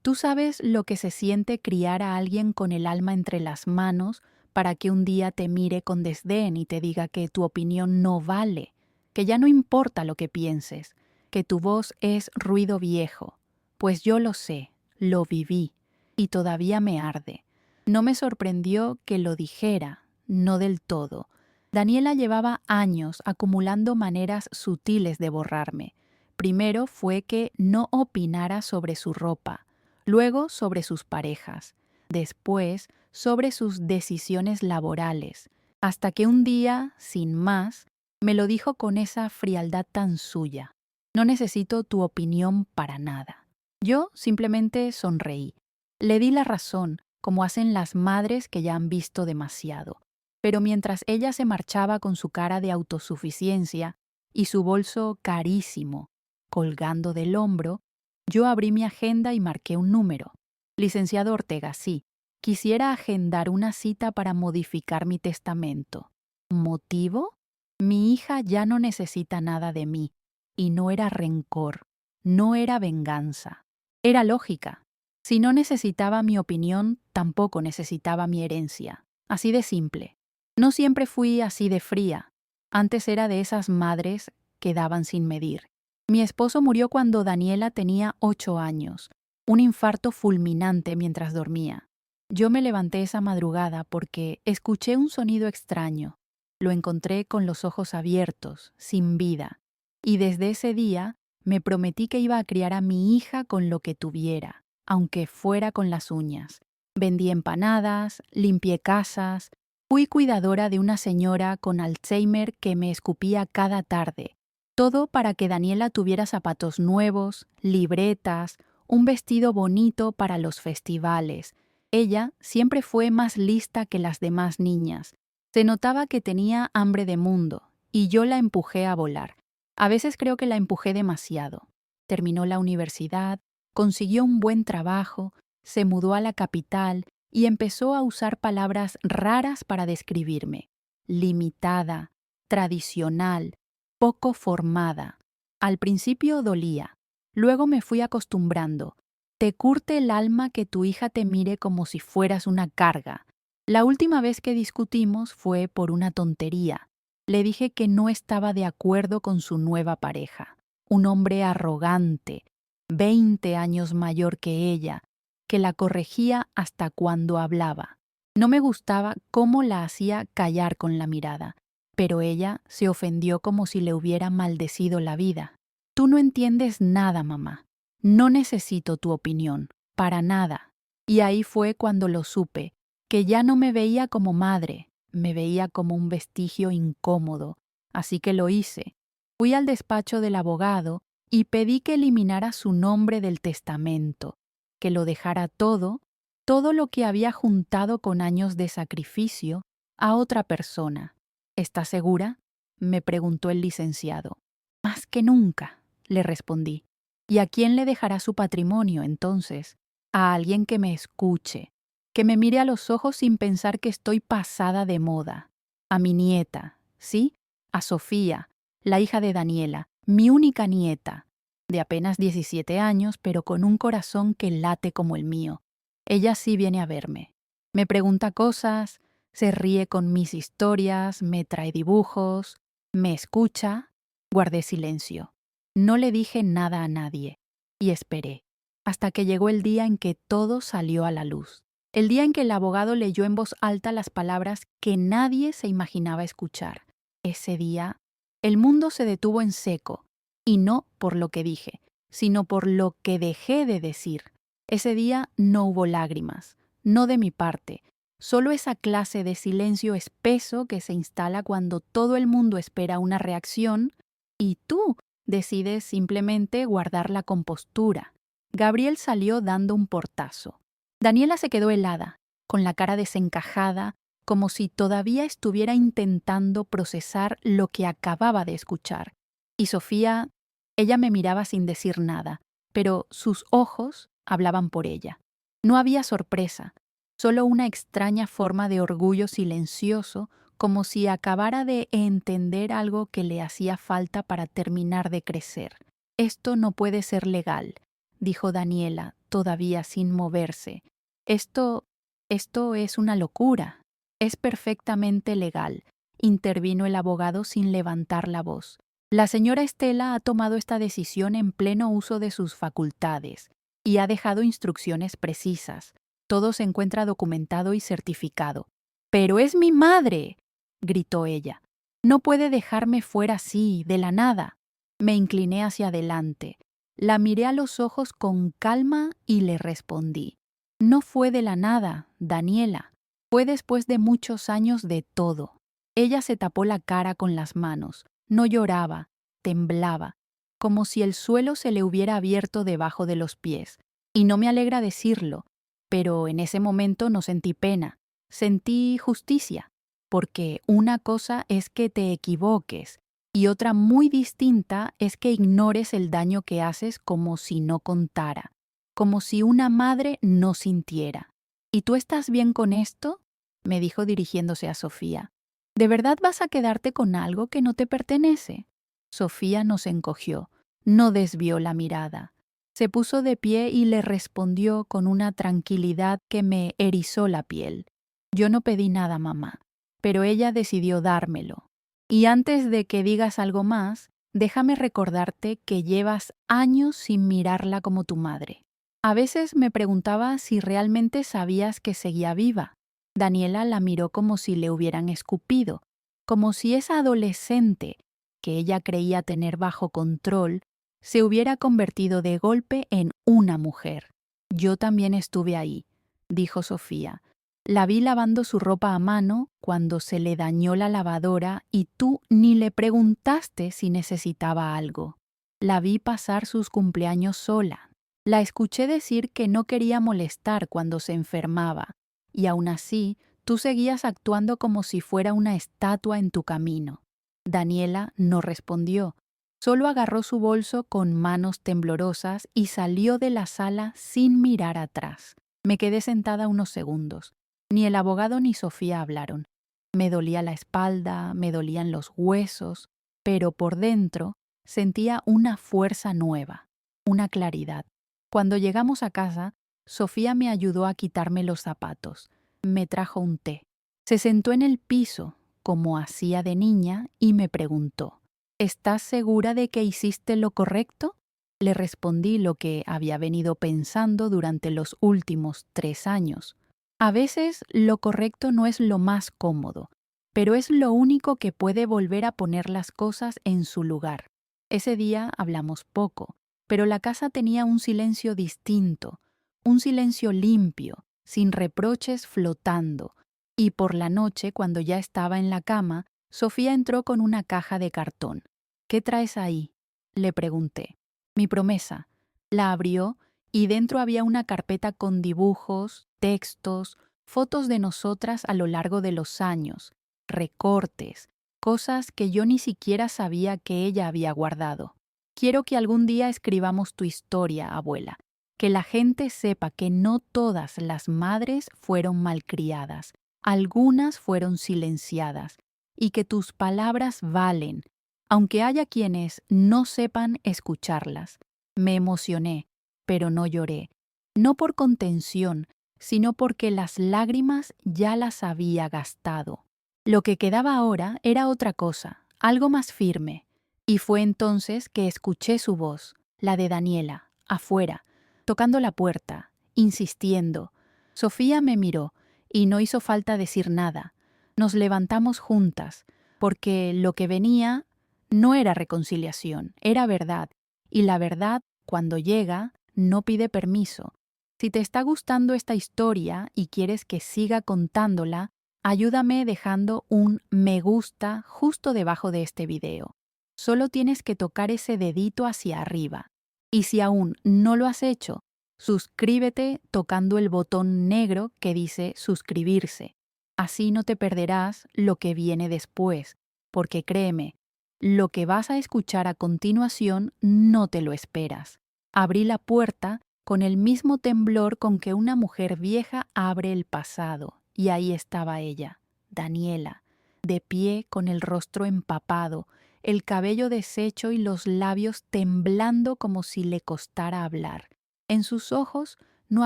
¿Tú sabes lo que se siente criar a alguien con el alma entre las manos para que un día te mire con desdén y te diga que tu opinión no vale, que ya no importa lo que pienses, que tu voz es ruido viejo? Pues yo lo sé, lo viví y todavía me arde. No me sorprendió que lo dijera, no del todo. Daniela llevaba años acumulando maneras sutiles de borrarme. Primero fue que no opinara sobre su ropa, luego sobre sus parejas, después sobre sus decisiones laborales, hasta que un día, sin más, me lo dijo con esa frialdad tan suya. No necesito tu opinión para nada. Yo simplemente sonreí. Le di la razón, como hacen las madres que ya han visto demasiado. Pero mientras ella se marchaba con su cara de autosuficiencia y su bolso carísimo colgando del hombro, yo abrí mi agenda y marqué un número. Licenciado Ortega, sí, quisiera agendar una cita para modificar mi testamento. ¿Motivo? Mi hija ya no necesita nada de mí, y no era rencor, no era venganza. Era lógica. Si no necesitaba mi opinión, tampoco necesitaba mi herencia. Así de simple. No siempre fui así de fría. Antes era de esas madres que daban sin medir. Mi esposo murió cuando Daniela tenía 8 años, un infarto fulminante mientras dormía. Yo me levanté esa madrugada porque escuché un sonido extraño. Lo encontré con los ojos abiertos, sin vida, y desde ese día me prometí que iba a criar a mi hija con lo que tuviera, aunque fuera con las uñas. Vendí empanadas, limpié casas, fui cuidadora de una señora con Alzheimer que me escupía cada tarde. Todo para que Daniela tuviera zapatos nuevos, libretas, un vestido bonito para los festivales. Ella siempre fue más lista que las demás niñas. Se notaba que tenía hambre de mundo, y yo la empujé a volar. A veces creo que la empujé demasiado. Terminó la universidad, consiguió un buen trabajo, se mudó a la capital y empezó a usar palabras raras para describirme. Limitada, tradicional, poco formada. Al principio dolía, luego me fui acostumbrando. Te curte el alma que tu hija te mire como si fueras una carga. La última vez que discutimos fue por una tontería. Le dije que no estaba de acuerdo con su nueva pareja, un hombre arrogante, 20 años mayor que ella, que la corregía hasta cuando hablaba. No me gustaba cómo la hacía callar con la mirada, pero ella se ofendió como si le hubiera maldecido la vida. Tú no entiendes nada, mamá. No necesito tu opinión, para nada. Y ahí fue cuando lo supe, que ya no me veía como madre, me veía como un vestigio incómodo. Así que lo hice. Fui al despacho del abogado y pedí que eliminara su nombre del testamento, que lo dejara todo, todo lo que había juntado con años de sacrificio, a otra persona. ¿Estás segura?, me preguntó el licenciado. Más que nunca, le respondí. ¿Y a quién le dejará su patrimonio entonces? A alguien que me escuche, que me mire a los ojos sin pensar que estoy pasada de moda. A mi nieta, ¿sí? A Sofía, la hija de Daniela, mi única nieta, de apenas 17 años, pero con un corazón que late como el mío. Ella sí viene a verme. Me pregunta cosas, se ríe con mis historias, me trae dibujos, me escucha. Guardé silencio. No le dije nada a nadie. Y esperé, hasta que llegó el día en que todo salió a la luz. El día en que el abogado leyó en voz alta las palabras que nadie se imaginaba escuchar. Ese día, el mundo se detuvo en seco, y no por lo que dije, sino por lo que dejé de decir. Ese día no hubo lágrimas, no de mi parte, solo esa clase de silencio espeso que se instala cuando todo el mundo espera una reacción y tú decides simplemente guardar la compostura. Gabriel salió dando un portazo. Daniela se quedó helada, con la cara desencajada, como si todavía estuviera intentando procesar lo que acababa de escuchar. Y Sofía, ella me miraba sin decir nada, pero sus ojos hablaban por ella. No había sorpresa, solo una extraña forma de orgullo silencioso, como si acabara de entender algo que le hacía falta para terminar de crecer. Esto no puede ser legal, dijo Daniela, todavía sin moverse. Esto es una locura. Es perfectamente legal, intervino el abogado sin levantar la voz. La señora Estela ha tomado esta decisión en pleno uso de sus facultades y ha dejado instrucciones precisas. Todo se encuentra documentado y certificado. «¡Pero es mi madre!», gritó ella. «No puede dejarme fuera así, de la nada». Me incliné hacia adelante. La miré a los ojos con calma y le respondí. «No fue de la nada, Daniela. Fue después de muchos años de todo». Ella se tapó la cara con las manos. No lloraba, temblaba, como si el suelo se le hubiera abierto debajo de los pies. Y no me alegra decirlo, pero en ese momento no sentí pena, sentí justicia, porque una cosa es que te equivoques y otra muy distinta es que ignores el daño que haces como si no contara, como si una madre no sintiera. «¿Y tú estás bien con esto?», me dijo dirigiéndose a Sofía. «¿De verdad vas a quedarte con algo que no te pertenece?». Sofía nos encogió, no desvió la mirada. Se puso de pie y le respondió con una tranquilidad que me erizó la piel. «Yo no pedí nada, mamá, pero ella decidió dármelo. Y antes de que digas algo más, déjame recordarte que llevas años sin mirarla como tu madre». A veces me preguntaba si realmente sabías que seguía viva. Daniela la miró como si le hubieran escupido, como si esa adolescente, que ella creía tener bajo control, se hubiera convertido de golpe en una mujer. «Yo también estuve ahí», dijo Sofía. «La vi lavando su ropa a mano cuando se le dañó la lavadora y tú ni le preguntaste si necesitaba algo. La vi pasar sus cumpleaños sola. La escuché decir que no quería molestar cuando se enfermaba, y aún así tú seguías actuando como si fuera una estatua en tu camino». Daniela no respondió. Solo agarró su bolso con manos temblorosas y salió de la sala sin mirar atrás. Me quedé sentada unos segundos. Ni el abogado ni Sofía hablaron. Me dolía la espalda, me dolían los huesos, pero por dentro sentía una fuerza nueva, una claridad. Cuando llegamos a casa, Sofía me ayudó a quitarme los zapatos. Me trajo un té. Se sentó en el piso, como hacía de niña, y me preguntó: «¿Estás segura de que hiciste lo correcto?». Le respondí lo que había venido pensando durante los últimos 3 años. A veces lo correcto no es lo más cómodo, pero es lo único que puede volver a poner las cosas en su lugar. Ese día hablamos poco, pero la casa tenía un silencio distinto, un silencio limpio, sin reproches flotando, y por la noche, cuando ya estaba en la cama, Sofía entró con una caja de cartón. «¿Qué traes ahí?», le pregunté. «Mi promesa». La abrió y dentro había una carpeta con dibujos, textos, fotos de nosotras a lo largo de los años, recortes, cosas que yo ni siquiera sabía que ella había guardado. «Quiero que algún día escribamos tu historia, abuela, que la gente sepa que no todas las madres fueron malcriadas, algunas fueron silenciadas, y que tus palabras valen, aunque haya quienes no sepan escucharlas». Me emocioné, pero no lloré, no por contención, sino porque las lágrimas ya las había gastado. Lo que quedaba ahora era otra cosa, algo más firme, y fue entonces que escuché su voz, la de Daniela, afuera, tocando la puerta, insistiendo. Sofía me miró, y no hizo falta decir nada. Nos levantamos juntas, porque lo que venía no era reconciliación, era verdad, y la verdad, cuando llega, no pide permiso. Si te está gustando esta historia y quieres que siga contándola, ayúdame dejando un me gusta justo debajo de este video. Solo tienes que tocar ese dedito hacia arriba. Y si aún no lo has hecho, suscríbete tocando el botón negro que dice suscribirse. Así no te perderás lo que viene después, porque créeme, lo que vas a escuchar a continuación no te lo esperas. Abrí la puerta con el mismo temblor con que una mujer vieja abre el pasado, y ahí estaba ella, Daniela, de pie con el rostro empapado, el cabello deshecho y los labios temblando como si le costara hablar. En sus ojos no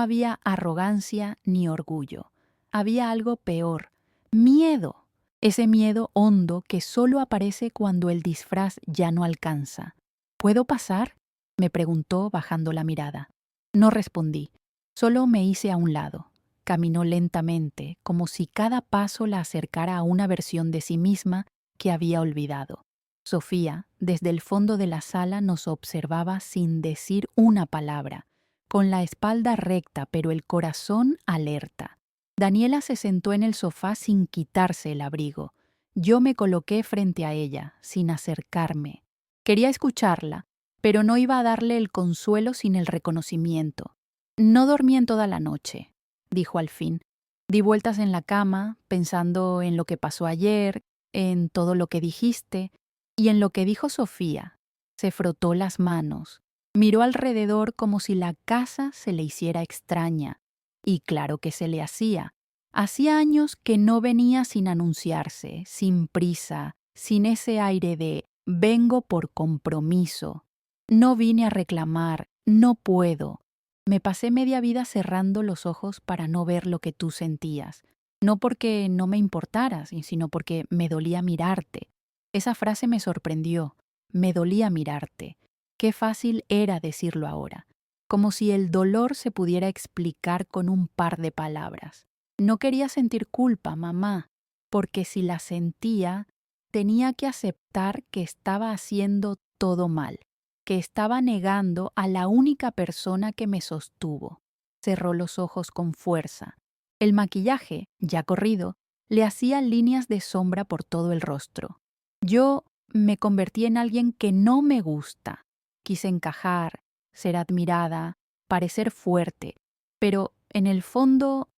había arrogancia ni orgullo. Había algo peor, miedo. Ese miedo hondo que solo aparece cuando el disfraz ya no alcanza. ¿Puedo pasar?, me preguntó bajando la mirada. No respondí, solo me hice a un lado. Caminó lentamente, como si cada paso la acercara a una versión de sí misma que había olvidado. Sofía, desde el fondo de la sala, nos observaba sin decir una palabra, con la espalda recta pero el corazón alerta. Daniela se sentó en el sofá sin quitarse el abrigo. Yo me coloqué frente a ella, sin acercarme. Quería escucharla, pero no iba a darle el consuelo sin el reconocimiento. No dormí en toda la noche, dijo al fin. Di vueltas en la cama, pensando en lo que pasó ayer, en todo lo que dijiste y en lo que dijo Sofía. Se frotó las manos, miró alrededor como si la casa se le hiciera extraña. Y claro que se le hacía. Hacía años que no venía sin anunciarse, sin prisa, sin ese aire de vengo por compromiso. No vine a reclamar, no puedo. Me pasé media vida cerrando los ojos para no ver lo que tú sentías. No porque no me importaras, sino porque me dolía mirarte. Esa frase me sorprendió. Me dolía mirarte. Qué fácil era decirlo ahora. Como si el dolor se pudiera explicar con un par de palabras. No quería sentir culpa, mamá, porque si la sentía, tenía que aceptar que estaba haciendo todo mal, que estaba negando a la única persona que me sostuvo. Cerró los ojos con fuerza. El maquillaje, ya corrido, le hacía líneas de sombra por todo el rostro. Yo me convertí en alguien que no me gusta. Quise encajar, ser admirada, parecer fuerte, pero en el fondo,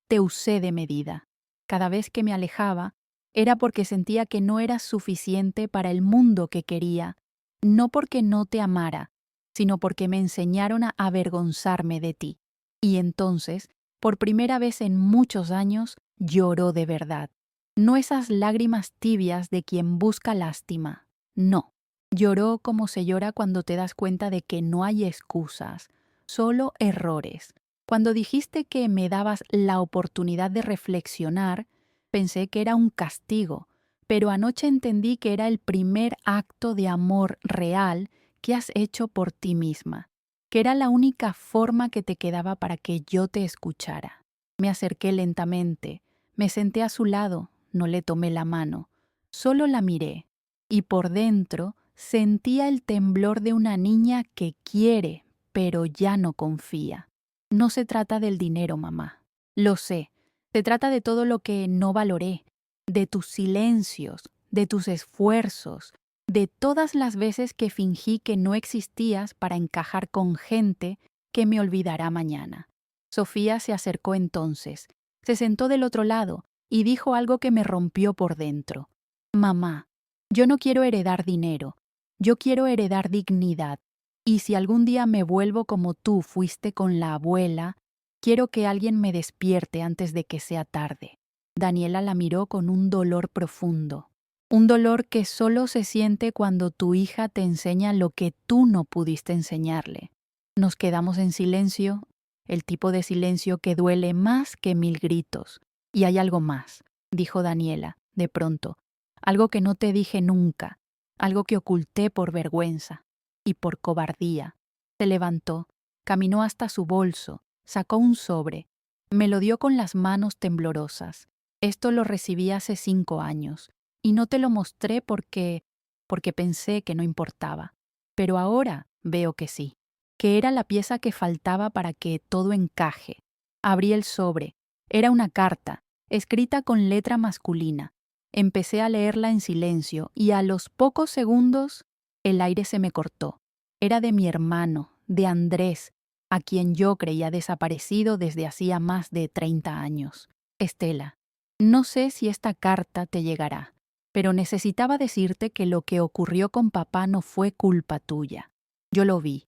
te usé de medida. Cada vez que me alejaba, era porque sentía que no eras suficiente para el mundo que quería, no porque no te amara, sino porque me enseñaron a avergonzarme de ti. Y entonces, por primera vez en muchos años, lloró de verdad. No esas lágrimas tibias de quien busca lástima, no. Lloró como se llora cuando te das cuenta de que no hay excusas, solo errores. Cuando dijiste que me dabas la oportunidad de reflexionar, pensé que era un castigo, pero anoche entendí que era el primer acto de amor real que has hecho por ti misma, que era la única forma que te quedaba para que yo te escuchara. Me acerqué lentamente, me senté a su lado, no le tomé la mano, solo la miré, y por dentro sentía el temblor de una niña que quiere, pero ya no confía. No se trata del dinero, mamá. Lo sé. Se trata de todo lo que no valoré, de tus silencios, de tus esfuerzos, de todas las veces que fingí que no existías para encajar con gente que me olvidará mañana. Sofía se acercó entonces, se sentó del otro lado y dijo algo que me rompió por dentro. Mamá, yo no quiero heredar dinero, yo quiero heredar dignidad. Y si algún día me vuelvo como tú fuiste con la abuela, quiero que alguien me despierte antes de que sea tarde. Daniela la miró con un dolor profundo. Un dolor que solo se siente cuando tu hija te enseña lo que tú no pudiste enseñarle. Nos quedamos en silencio, el tipo de silencio que duele más que 1000 gritos. Y hay algo más, dijo Daniela, de pronto. Algo que no te dije nunca, algo que oculté por vergüenza y por cobardía. Se levantó, caminó hasta su bolso, sacó un sobre, me lo dio con las manos temblorosas. Esto lo recibí hace 5 años, y no te lo mostré porque pensé que no importaba. Pero ahora veo que sí, que era la pieza que faltaba para que todo encaje. Abrí el sobre. Era una carta, escrita con letra masculina. Empecé a leerla en silencio y a los pocos segundos el aire se me cortó. Era de mi hermano, de Andrés, a quien yo creía desaparecido desde hacía más de 30 años. Estela, no sé si esta carta te llegará, pero necesitaba decirte que lo que ocurrió con papá no fue culpa tuya. Yo lo vi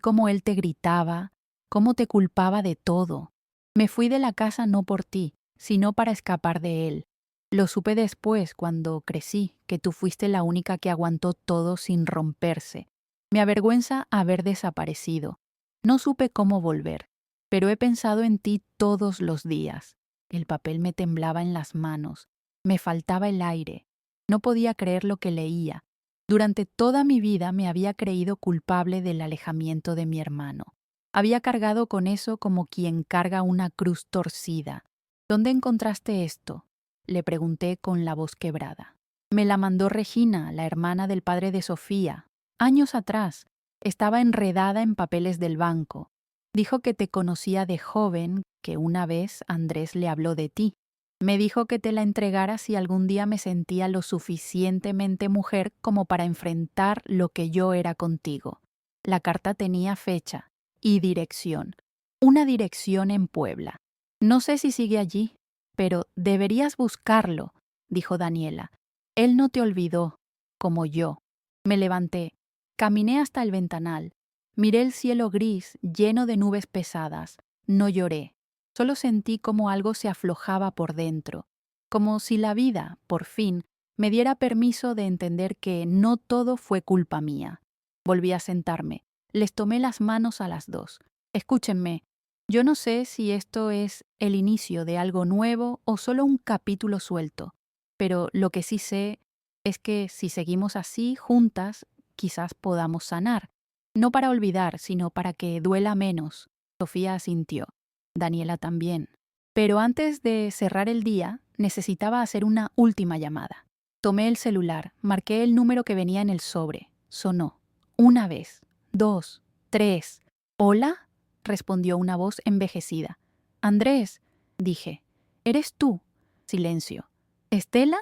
cómo él te gritaba, cómo te culpaba de todo. Me fui de la casa no por ti, sino para escapar de él. Lo supe después, cuando crecí, que tú fuiste la única que aguantó todo sin romperse. Me avergüenza haber desaparecido, No supe cómo volver, pero he pensado en ti todos los días. El papel me temblaba en las manos, me faltaba el aire, no podía creer lo que leía. Durante toda mi vida me había creído culpable del alejamiento de mi hermano. Había cargado con eso como quien carga una cruz torcida. ¿Dónde encontraste esto?, le pregunté con la voz quebrada. Me la mandó Regina, la hermana del padre de Sofía. Años atrás. Estaba enredada en papeles del banco. Dijo que te conocía de joven, que una vez Andrés le habló de ti. Me dijo que te la entregara si algún día me sentía lo suficientemente mujer como para enfrentar lo que yo era contigo. La carta tenía fecha y dirección. Una dirección en Puebla. No sé si sigue allí, pero deberías buscarlo, dijo Daniela. Él no te olvidó, como yo. Me levanté. Caminé hasta el ventanal. Miré el cielo gris, lleno de nubes pesadas. No lloré. Solo sentí como algo se aflojaba por dentro. Como si la vida, por fin, me diera permiso de entender que no todo fue culpa mía. Volví a sentarme. Les tomé las manos a las dos. Escúchenme. Yo no sé si esto es el inicio de algo nuevo o solo un capítulo suelto. Pero lo que sí sé es que si seguimos así, juntas, quizás podamos sanar. No para olvidar, sino para que duela menos. Sofía asintió. Daniela también. Pero antes de cerrar el día, necesitaba hacer una última llamada. Tomé el celular, marqué el número que venía en el sobre. Sonó. Una vez, dos, tres. ¿Hola?, respondió una voz envejecida. Andrés, dije. ¿Eres tú? Silencio. ¿Estela?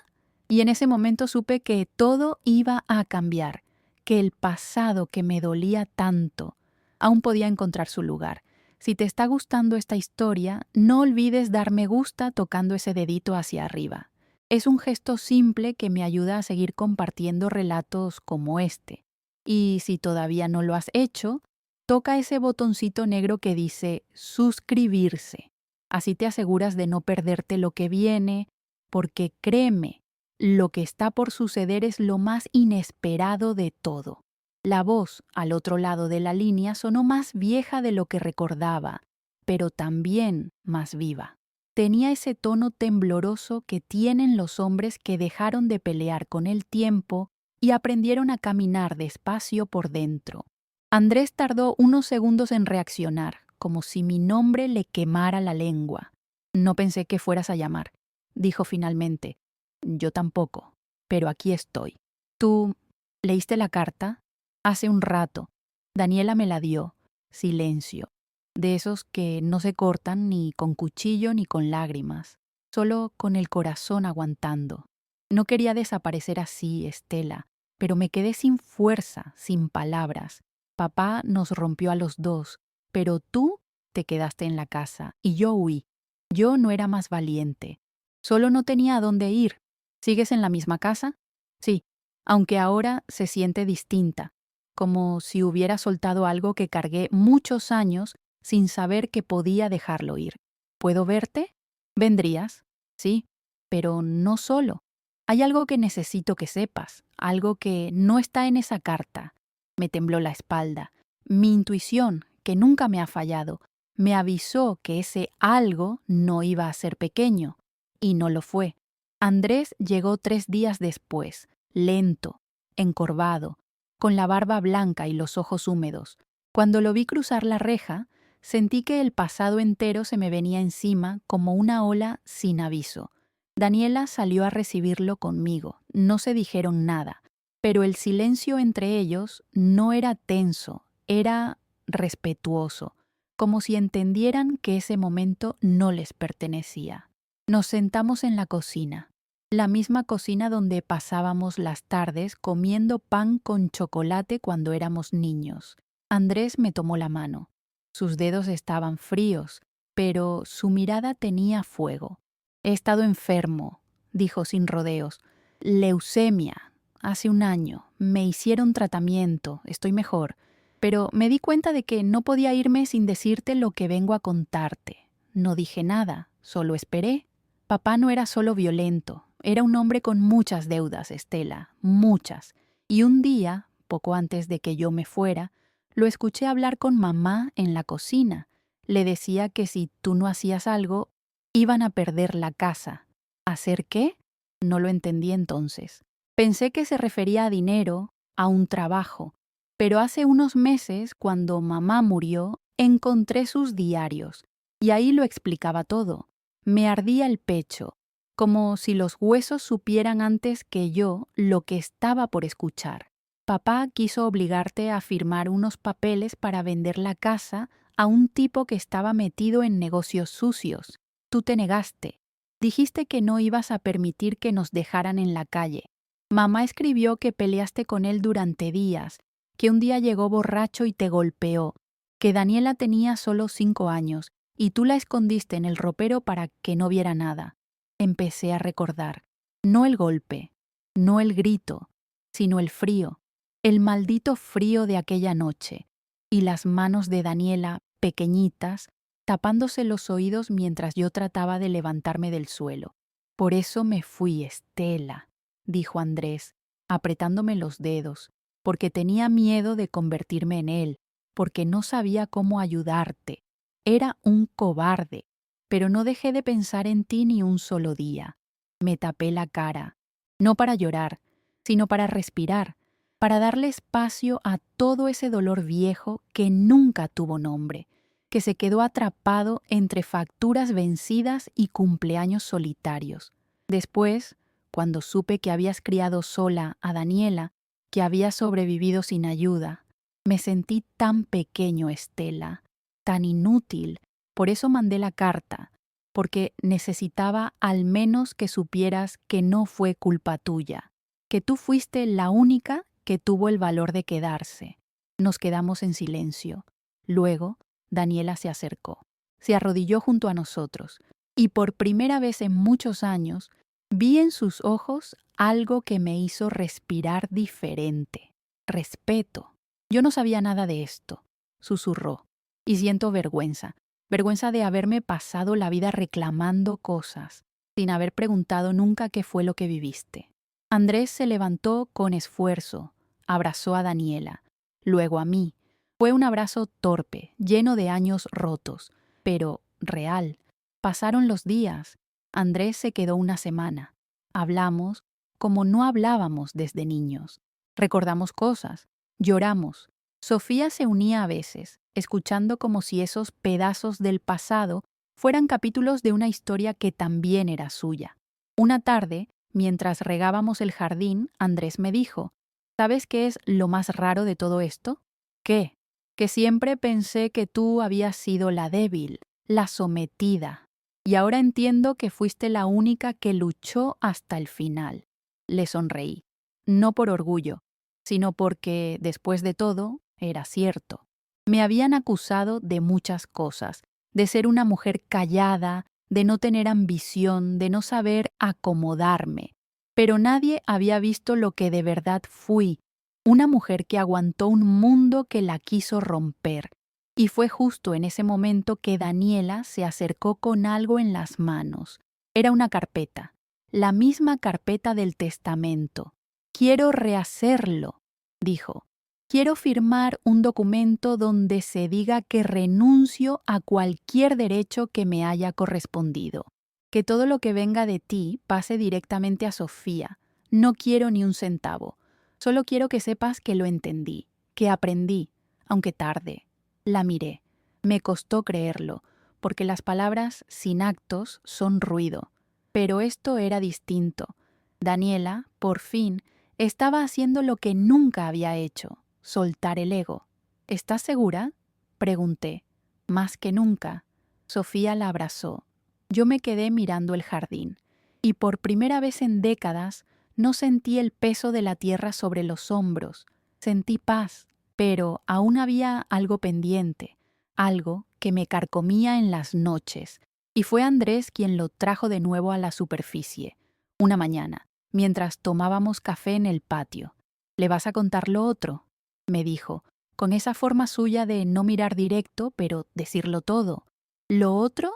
Y en ese momento supe que todo iba a cambiar, que el pasado que me dolía tanto aún podía encontrar su lugar. Si te está gustando esta historia, no olvides dar me gusta tocando ese dedito hacia arriba. Es un gesto simple que me ayuda a seguir compartiendo relatos como este. Y si todavía no lo has hecho, toca ese botoncito negro que dice suscribirse. Así te aseguras de no perderte lo que viene, porque créeme, lo que está por suceder es lo más inesperado de todo. La voz al otro lado de la línea sonó más vieja de lo que recordaba, pero también más viva. Tenía ese tono tembloroso que tienen los hombres que dejaron de pelear con el tiempo y aprendieron a caminar despacio por dentro. Andrés tardó unos segundos en reaccionar, como si mi nombre le quemara la lengua. No pensé que fueras a llamar, dijo finalmente. Yo tampoco, pero aquí estoy. ¿Tú leíste la carta? Hace un rato. Daniela me la dio. Silencio. De esos que no se cortan ni con cuchillo ni con lágrimas, solo con el corazón aguantando. No quería desaparecer así, Estela, pero me quedé sin fuerza, sin palabras. Papá nos rompió a los dos, pero tú te quedaste en la casa y yo huí. Yo no era más valiente. Solo no tenía a dónde ir. ¿Sigues en la misma casa? Sí, aunque ahora se siente distinta, como si hubiera soltado algo que cargué muchos años sin saber que podía dejarlo ir. ¿Puedo verte? ¿Vendrías? Sí, pero no solo. Hay algo que necesito que sepas, algo que no está en esa carta. Me tembló la espalda. Mi intuición, que nunca me ha fallado, me avisó que ese algo no iba a ser pequeño, y no lo fue. Andrés llegó 3 días después, lento, encorvado, con la barba blanca y los ojos húmedos. Cuando lo vi cruzar la reja, sentí que el pasado entero se me venía encima como una ola sin aviso. Daniela salió a recibirlo conmigo. No se dijeron nada, pero el silencio entre ellos no era tenso, era respetuoso, como si entendieran que ese momento no les pertenecía. Nos sentamos en la cocina, la misma cocina donde pasábamos las tardes comiendo pan con chocolate cuando éramos niños. Andrés me tomó la mano. Sus dedos estaban fríos, pero su mirada tenía fuego. He estado enfermo, dijo sin rodeos. Leucemia. Hace un año. Me hicieron tratamiento. Estoy mejor. Pero me di cuenta de que no podía irme sin decirte lo que vengo a contarte. No dije nada, solo esperé. Papá no era solo violento, era un hombre con muchas deudas, Estela, muchas. Y un día, poco antes de que yo me fuera, Lo escuché hablar con mamá en la cocina. Le decía que si tú no hacías algo, iban a perder la casa. ¿Hacer qué? No lo entendí entonces. Pensé que se refería a dinero, a un trabajo. Pero hace unos meses, cuando mamá murió, encontré sus diarios. Y ahí lo explicaba todo. Me ardía el pecho, como si los huesos supieran antes que yo lo que estaba por escuchar. Papá quiso obligarte a firmar unos papeles para vender la casa a un tipo que estaba metido en negocios sucios. Tú te negaste. Dijiste que no ibas a permitir que nos dejaran en la calle. Mamá escribió que peleaste con él durante días, que un día llegó borracho y te golpeó, que Daniela tenía solo 5 años y tú la escondiste en el ropero para que no viera nada. Empecé a recordar. No el golpe, no el grito, sino el frío, el maldito frío de aquella noche, y las manos de Daniela, pequeñitas, tapándose los oídos mientras yo trataba de levantarme del suelo. Por eso me fui, Estela, dijo Andrés, apretándome los dedos, porque tenía miedo de convertirme en él, porque no sabía cómo ayudarte. Era un cobarde, pero no dejé de pensar en ti ni un solo día. Me tapé la cara, no para llorar, sino para respirar, para darle espacio a todo ese dolor viejo que nunca tuvo nombre, que se quedó atrapado entre facturas vencidas y cumpleaños solitarios. Después, cuando supe que habías criado sola a Daniela, que había sobrevivido sin ayuda, me sentí tan pequeño, Estela, tan inútil. Por eso mandé la carta, porque necesitaba al menos que supieras que no fue culpa tuya, que tú fuiste la única que tuvo el valor de quedarse. Nos quedamos en silencio. Luego, Daniela se acercó, se arrodilló junto a nosotros, y por primera vez en muchos años, vi en sus ojos algo que me hizo respirar diferente. Respeto. Yo no sabía nada de esto, susurró, y siento vergüenza. Vergüenza de haberme pasado la vida reclamando cosas, sin haber preguntado nunca qué fue lo que viviste. Andrés se levantó con esfuerzo, abrazó a Daniela, luego a mí. Fue un abrazo torpe, lleno de años rotos, pero real. Pasaron los días. Andrés se quedó una semana. Hablamos como no hablábamos desde niños. Recordamos cosas, lloramos. Sofía se unía a veces, escuchando como si esos pedazos del pasado fueran capítulos de una historia que también era suya. Una tarde, mientras regábamos el jardín, Andrés me dijo, ¿sabes qué es lo más raro de todo esto? ¿Qué? Que siempre pensé que tú habías sido la débil, la sometida, y ahora entiendo que fuiste la única que luchó hasta el final. Le sonreí, no por orgullo, sino porque, después de todo, era cierto. Me habían acusado de muchas cosas, de ser una mujer callada, de no tener ambición, de no saber acomodarme. Pero nadie había visto lo que de verdad fui, una mujer que aguantó un mundo que la quiso romper. Y fue justo en ese momento que Daniela se acercó con algo en las manos. Era una carpeta, la misma carpeta del testamento. Quiero rehacerlo, dijo. Quiero firmar un documento donde se diga que renuncio a cualquier derecho que me haya correspondido. Que todo lo que venga de ti pase directamente a Sofía. No quiero ni un centavo. Solo quiero que sepas que lo entendí, que aprendí, aunque tarde. La miré. Me costó creerlo, porque las palabras sin actos son ruido. Pero esto era distinto. Daniela, por fin, estaba haciendo lo que nunca había hecho, soltar el ego. ¿Estás segura? Pregunté. Más que nunca. Sofía la abrazó. Yo me quedé mirando el jardín, y por primera vez en décadas no sentí el peso de la tierra sobre los hombros. Sentí paz, pero aún había algo pendiente, algo que me carcomía en las noches, y fue Andrés quien lo trajo de nuevo a la superficie. Una mañana, mientras tomábamos café en el patio. ¿Le vas a contar lo otro?, me dijo, con esa forma suya de no mirar directo, pero decirlo todo. ¿Lo otro?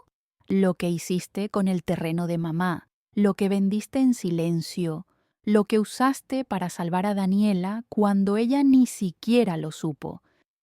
Lo que hiciste con el terreno de mamá, lo que vendiste en silencio, lo que usaste para salvar a Daniela cuando ella ni siquiera lo supo.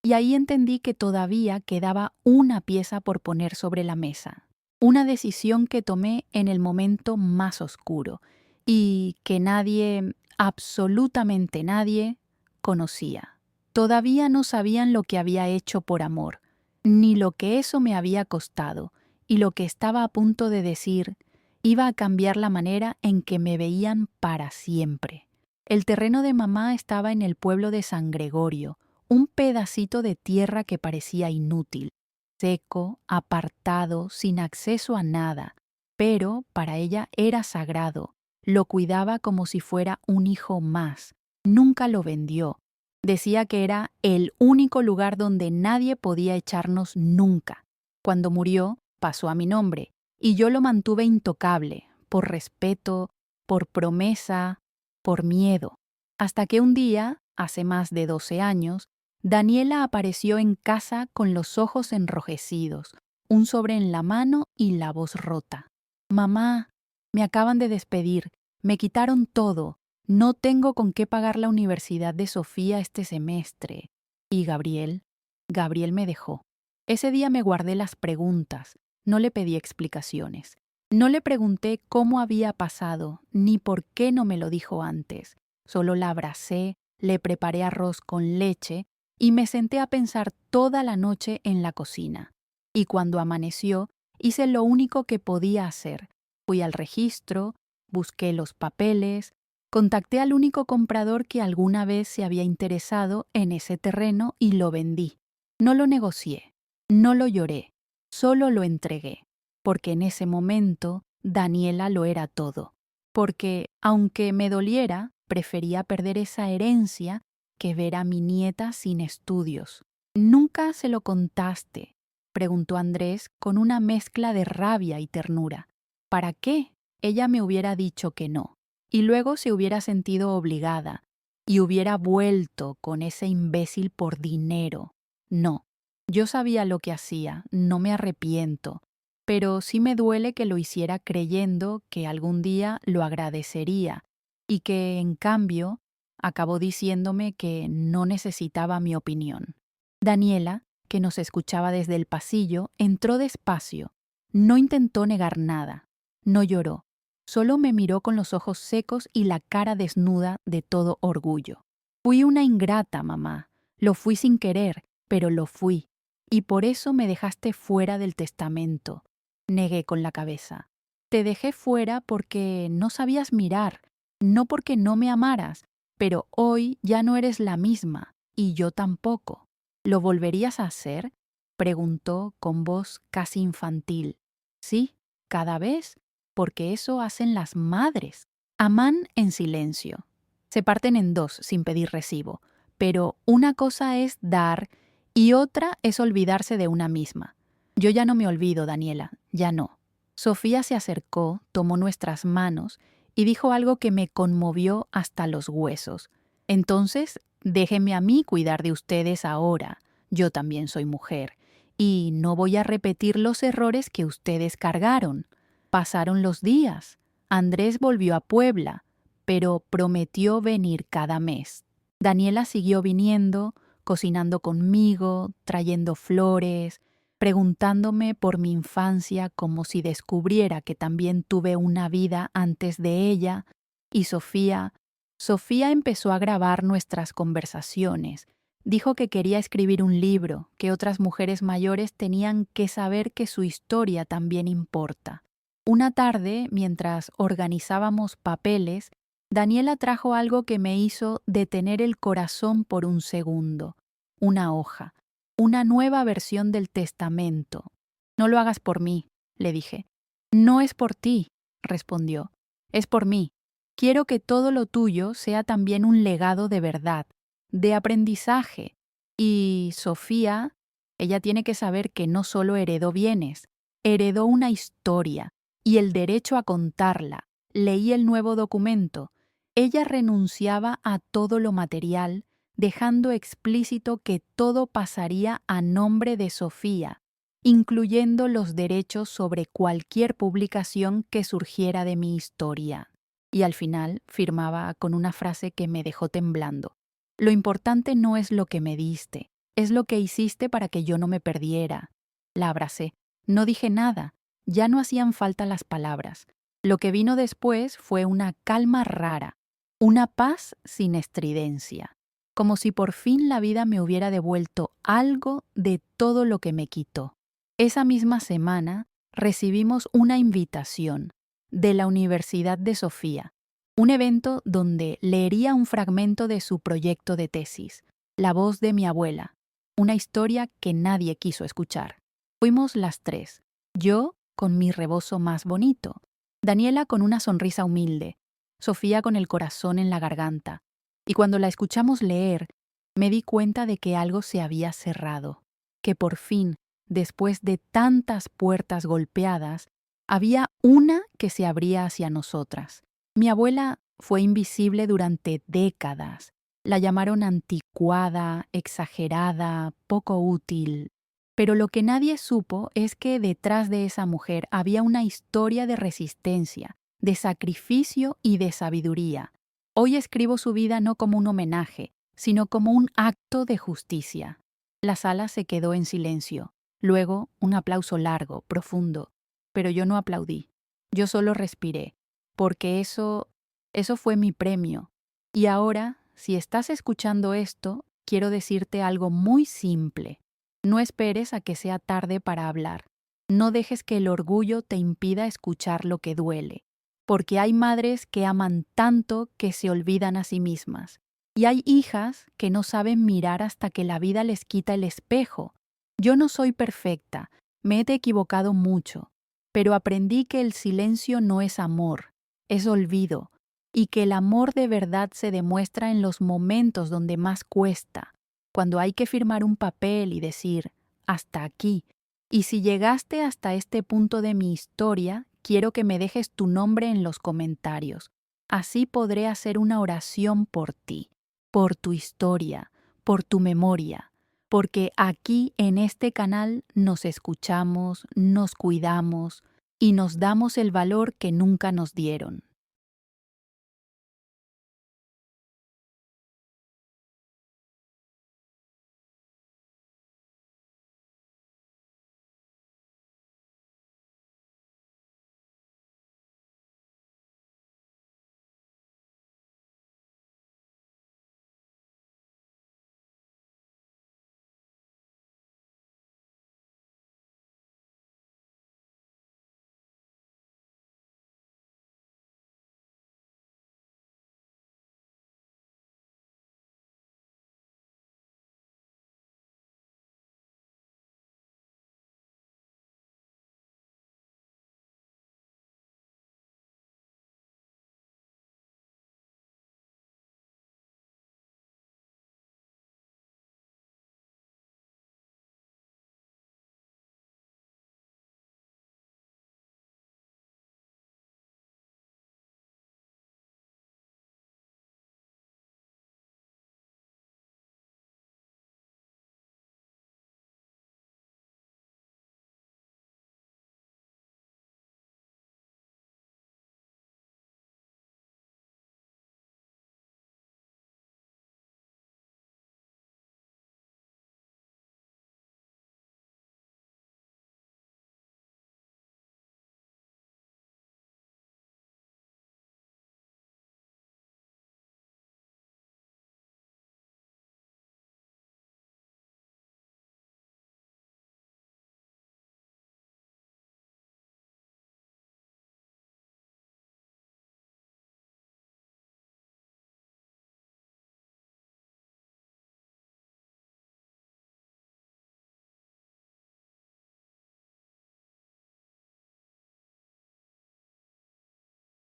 Y ahí entendí que todavía quedaba una pieza por poner sobre la mesa. Una decisión que tomé en el momento más oscuro y que nadie, absolutamente nadie, conocía. Todavía no sabían lo que había hecho por amor, ni lo que eso me había costado, y lo que estaba a punto de decir iba a cambiar la manera en que me veían para siempre. El terreno de mamá estaba en el pueblo de San Gregorio, un pedacito de tierra que parecía inútil, seco, apartado, sin acceso a nada, pero para ella era sagrado. Lo cuidaba como si fuera un hijo más. Nunca lo vendió. Decía que era el único lugar donde nadie podía echarnos nunca. Cuando murió, pasó a mi nombre, y yo lo mantuve intocable, por respeto, por promesa, por miedo. Hasta que un día, hace más de 12 años, Daniela apareció en casa con los ojos enrojecidos, un sobre en la mano y la voz rota. Mamá, me acaban de despedir, me quitaron todo, no tengo con qué pagar la universidad de Sofía este semestre. ¿Y Gabriel? Gabriel me dejó. Ese día me guardé las preguntas, no le pedí explicaciones. No le pregunté cómo había pasado, ni por qué no me lo dijo antes. Solo la abracé, le preparé arroz con leche y me senté a pensar toda la noche en la cocina. Y cuando amaneció, hice lo único que podía hacer. Fui al registro, busqué los papeles, contacté al único comprador que alguna vez se había interesado en ese terreno y lo vendí. No lo negocié, no lo lloré, solo lo entregué, porque en ese momento Daniela lo era todo. Porque, aunque me doliera, prefería perder esa herencia que ver a mi nieta sin estudios. ¿Nunca se lo contaste?, preguntó Andrés con una mezcla de rabia y ternura. ¿Para qué? Ella me hubiera dicho que no, y luego se hubiera sentido obligada, y hubiera vuelto con ese imbécil por dinero. No, yo sabía lo que hacía, no me arrepiento, pero sí me duele que lo hiciera creyendo que algún día lo agradecería, y que, en cambio, acabó diciéndome que no necesitaba mi opinión. Daniela, que nos escuchaba desde el pasillo, entró despacio. No intentó negar nada. No lloró. Solo me miró con los ojos secos y la cara desnuda de todo orgullo. Fui una ingrata, mamá. Lo fui sin querer, pero lo fui. Y por eso me dejaste fuera del testamento. Negué con la cabeza. Te dejé fuera porque no sabías mirar, no porque no me amaras, pero hoy ya no eres la misma, y yo tampoco. ¿Lo volverías a hacer?, preguntó con voz casi infantil. Sí, cada vez, porque eso hacen las madres. Aman en silencio. Se parten en dos sin pedir recibo, pero una cosa es dar y otra es olvidarse de una misma. Yo ya no me olvido, Daniela, ya no. Sofía se acercó, tomó nuestras manos y dijo algo que me conmovió hasta los huesos. Entonces, déjenme a mí cuidar de ustedes ahora. Yo también soy mujer. Y no voy a repetir los errores que ustedes cargaron. Pasaron los días. Andrés volvió a Puebla, pero prometió venir cada mes. Daniela siguió viniendo, cocinando conmigo, trayendo flores, preguntándome por mi infancia como si descubriera que también tuve una vida antes de ella, y Sofía empezó a grabar nuestras conversaciones. Dijo que quería escribir un libro, que otras mujeres mayores tenían que saber que su historia también importa. Una tarde, mientras organizábamos papeles, Daniela trajo algo que me hizo detener el corazón por un segundo. Una hoja. Una nueva versión del testamento. No lo hagas por mí, le dije. No es por ti, respondió. Es por mí. Quiero que todo lo tuyo sea también un legado de verdad, de aprendizaje. Y Sofía, ella tiene que saber que no solo heredó bienes, heredó una historia y el derecho a contarla. Leí el nuevo documento. Ella renunciaba a todo lo material, dejando explícito que todo pasaría a nombre de Sofía, incluyendo los derechos sobre cualquier publicación que surgiera de mi historia. Y al final firmaba con una frase que me dejó temblando. Lo importante no es lo que me diste, Es lo que hiciste para que yo no me perdiera. La abracé. No dije nada. Ya no hacían falta las palabras. Lo que vino después fue una calma rara, una paz sin estridencia, como si por fin la vida me hubiera devuelto algo de todo lo que me quitó. Esa misma semana recibimos una invitación de la Universidad de Sofía, un evento donde leería un fragmento de su proyecto de tesis, La voz de mi abuela, una historia que nadie quiso escuchar. Fuimos las tres, yo con mi rebozo más bonito, Daniela con una sonrisa humilde, Sofía con el corazón en la garganta, y cuando la escuchamos leer, me di cuenta de que algo se había cerrado, que por fin, después de tantas puertas golpeadas, había una que se abría hacia nosotras. Mi abuela fue invisible durante décadas. La llamaron anticuada, exagerada, poco útil. Pero lo que nadie supo es que detrás de esa mujer había una historia de resistencia, de sacrificio y de sabiduría. Hoy escribo su vida no como un homenaje, sino como un acto de justicia. La sala se quedó en silencio. Luego, un aplauso largo, profundo. Pero yo no aplaudí. Yo solo respiré, porque eso fue mi premio. Y ahora, si estás escuchando esto, quiero decirte algo muy simple. No esperes a que sea tarde para hablar. No dejes que el orgullo te impida escuchar lo que duele, porque hay madres que aman tanto que se olvidan a sí mismas. Y hay hijas que no saben mirar hasta que la vida les quita el espejo. Yo no soy perfecta, me he equivocado mucho, pero aprendí que el silencio no es amor, es olvido, y que el amor de verdad se demuestra en los momentos donde más cuesta, cuando hay que firmar un papel y decir, hasta aquí. Y si llegaste hasta este punto de mi historia, quiero que me dejes tu nombre en los comentarios. Así podré hacer una oración por ti, por tu historia, por tu memoria, porque aquí en este canal nos escuchamos, nos cuidamos y nos damos el valor que nunca nos dieron.